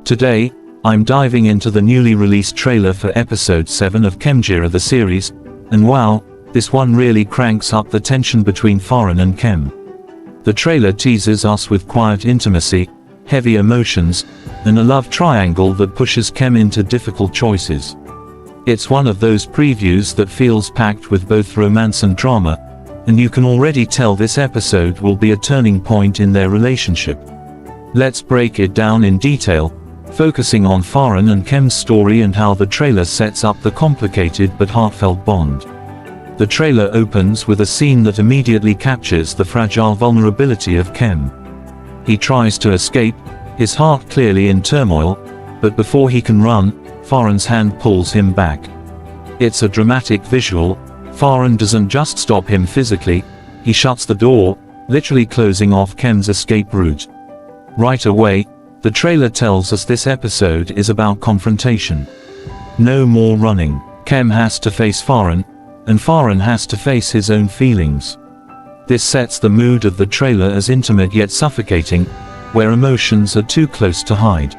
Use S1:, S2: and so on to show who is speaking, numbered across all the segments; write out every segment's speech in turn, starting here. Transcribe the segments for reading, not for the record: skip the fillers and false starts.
S1: Today, I'm diving into the newly released trailer for episode 7 of Khemjira The Series, and wow, this one really cranks up the tension between Pharan and Khem. The trailer teases us with quiet intimacy, heavy emotions, and a love triangle that pushes Khem into difficult choices. It's one of those previews that feels packed with both romance and drama, and you can already tell this episode will be a turning point in their relationship. Let's break it down in detail, focusing on Pharan and Khem's story and how the trailer sets up the complicated but heartfelt bond. The trailer opens with a scene that immediately captures the fragile vulnerability of Khem. He tries to escape, his heart clearly in turmoil, but before he can run, Pharan's hand pulls him back. It's a dramatic visual. Pharan doesn't just stop him physically, he shuts the door, literally closing off Khem's escape route. Right away, the trailer tells us this episode is about confrontation. No more running. Khem has to face Pharan, and Pharan has to face his own feelings. This sets the mood of the trailer as intimate yet suffocating, where emotions are too close to hide.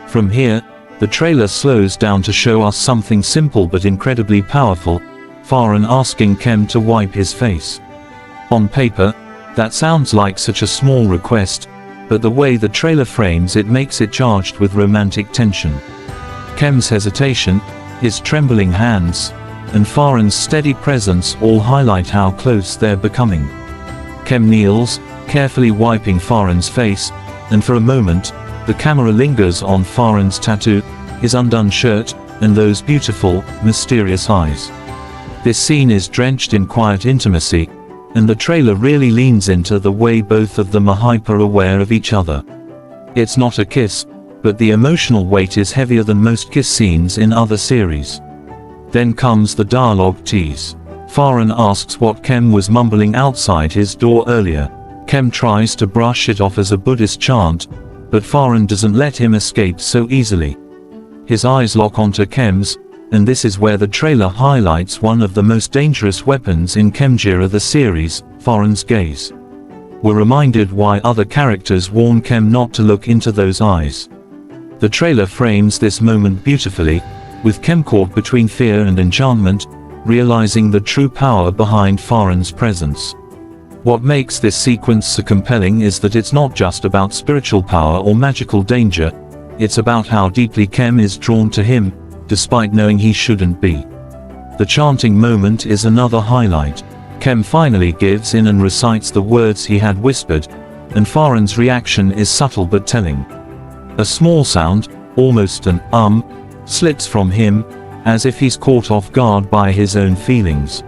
S1: From here, the trailer slows down to show us something simple but incredibly powerful: Pharan asking Khem to wipe his face. On paper, that sounds like such a small request, but the way the trailer frames it makes it charged with romantic tension. Khem's hesitation, his trembling hands, and Pharan's steady presence all highlight how close they're becoming. Khem kneels, carefully wiping Pharan's face, and for a moment, the camera lingers on Pharan's tattoo, his undone shirt, and those beautiful, mysterious eyes. This scene is drenched in quiet intimacy, and the trailer really leans into the way both of them are hyper-aware of each other. It's not a kiss, but the emotional weight is heavier than most kiss scenes in other series. Then comes the dialogue tease. Pharan asks what Khem was mumbling outside his door earlier. Khem tries to brush it off as a Buddhist chant, but Pharan doesn't let him escape so easily. His eyes lock onto Khem's, and this is where the trailer highlights one of the most dangerous weapons in Khemjira the series, Pharan's gaze. We're reminded why other characters warn Khem not to look into those eyes. The trailer frames this moment beautifully, with Khem caught between fear and enchantment, realizing the true power behind Pharan's presence. What makes this sequence so compelling is that it's not just about spiritual power or magical danger, it's about how deeply Khem is drawn to him, despite knowing he shouldn't be. The chanting moment is another highlight. Khem finally gives in and recites the words he had whispered, and Pharan's reaction is subtle but telling. A small sound, almost an slips from him, as if he's caught off guard by his own feelings.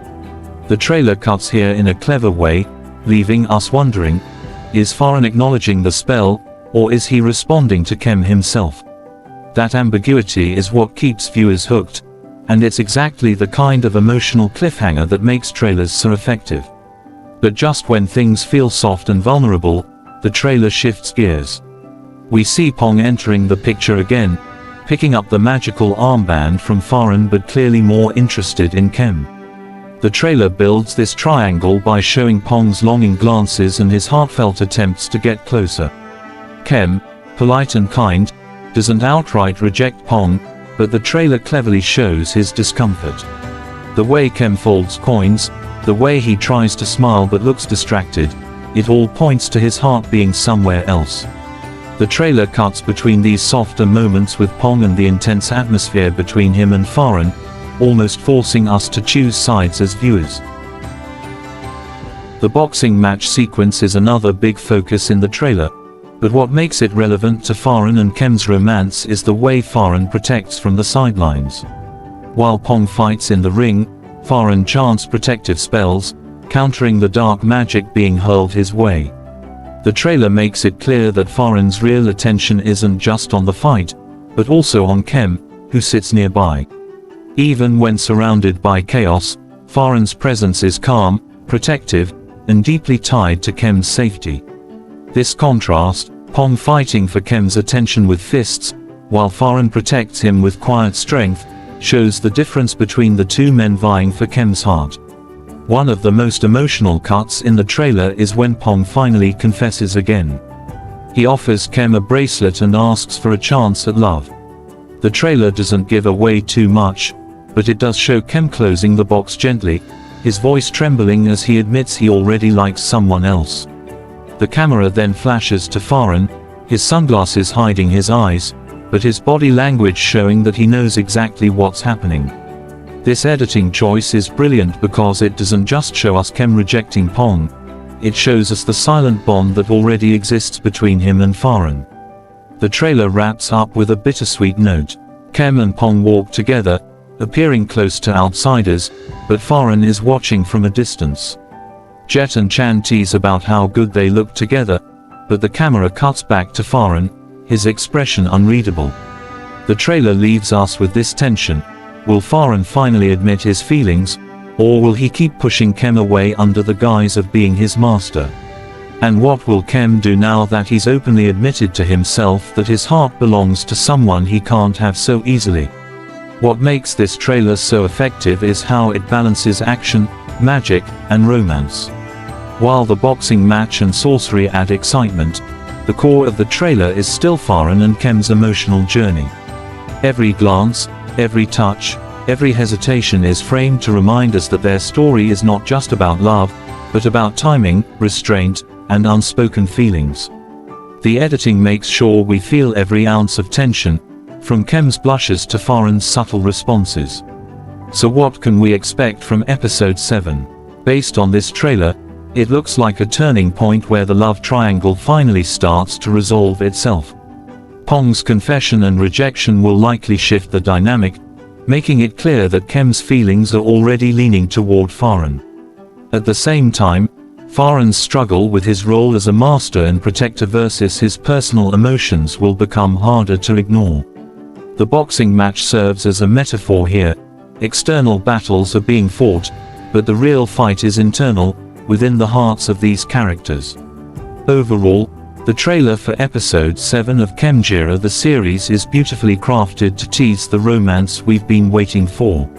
S1: The trailer cuts here in a clever way, leaving us wondering, is Pharan acknowledging the spell, or is he responding to Khem himself? That ambiguity is what keeps viewers hooked, and it's exactly the kind of emotional cliffhanger that makes trailers so effective. But just when things feel soft and vulnerable, the trailer shifts gears. We see Pong entering the picture again, picking up the magical armband from Pharan but clearly more interested in Khem. The trailer builds this triangle by showing Pong's longing glances and his heartfelt attempts to get closer. Khem, polite and kind, doesn't outright reject Pong, but the trailer cleverly shows his discomfort. The way Khem folds coins, the way he tries to smile but looks distracted, it all points to his heart being somewhere else. The trailer cuts between these softer moments with Pong and the intense atmosphere between him and Pharan, almost forcing us to choose sides as viewers. The boxing match sequence is another big focus in the trailer, but what makes it relevant to Pharan and Khem's romance is the way Pharan protects from the sidelines. While Pong fights in the ring, Pharan chants protective spells, countering the dark magic being hurled his way. The trailer makes it clear that Pharan's real attention isn't just on the fight, but also on Khem, who sits nearby. Even when surrounded by chaos, Pharan's presence is calm, protective, and deeply tied to Khem's safety. This contrast, Pong fighting for Khem's attention with fists, while Pharan protects him with quiet strength, shows the difference between the two men vying for Khem's heart. One of the most emotional cuts in the trailer is when Pong finally confesses again. He offers Khem a bracelet and asks for a chance at love. The trailer doesn't give away too much, but it does show Khem closing the box gently, his voice trembling as he admits he already likes someone else. The camera then flashes to Pharan, his sunglasses hiding his eyes, but his body language showing that he knows exactly what's happening. This editing choice is brilliant because it doesn't just show us Khem rejecting Pong, it shows us the silent bond that already exists between him and Pharan. The trailer wraps up with a bittersweet note. Khem and Pong walk together, appearing close to outsiders, but Pharan is watching from a distance. Jet and Chan tease about how good they look together, but the camera cuts back to Pharan, his expression unreadable. The trailer leaves us with this tension. Will Pharan finally admit his feelings, or will he keep pushing Khem away under the guise of being his master? And what will Khem do now that he's openly admitted to himself that his heart belongs to someone he can't have so easily? What makes this trailer so effective is how it balances action, magic, and romance. While the boxing match and sorcery add excitement, the core of the trailer is still Pharan and Khem's emotional journey. Every glance, every touch, every hesitation is framed to remind us that their story is not just about love, but about timing, restraint, and unspoken feelings. The editing makes sure we feel every ounce of tension, from Khem's blushes to Pharan's subtle responses. So what can we expect from episode 7? Based on this trailer, it looks like a turning point where the love triangle finally starts to resolve itself. Pong's confession and rejection will likely shift the dynamic, making it clear that Khem's feelings are already leaning toward Pharan. At the same time, Pharan's struggle with his role as a master and protector versus his personal emotions will become harder to ignore. The boxing match serves as a metaphor here. External battles are being fought, but the real fight is internal, within the hearts of these characters. Overall, the trailer for episode 7 of Khemjira the series is beautifully crafted to tease the romance we've been waiting for.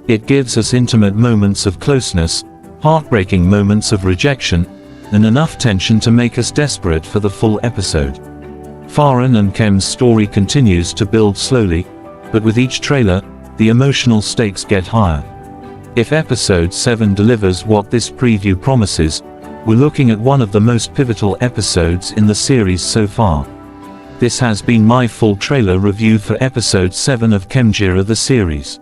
S1: It gives us intimate moments of closeness, heartbreaking moments of rejection, and enough tension to make us desperate for the full episode. Pharan and Khem's story continues to build slowly, but with each trailer, the emotional stakes get higher. If episode 7 delivers what this preview promises, we're looking at one of the most pivotal episodes in the series so far. This has been my full trailer review for episode 7 of Khemjira the series.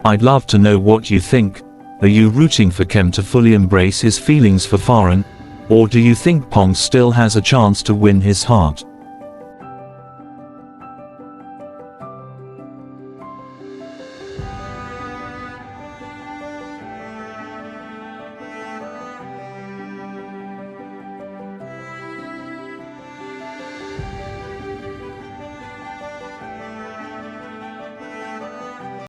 S1: I'd love to know what you think. Are you rooting for Khem to fully embrace his feelings for Pharan, or do you think Pong still has a chance to win his heart?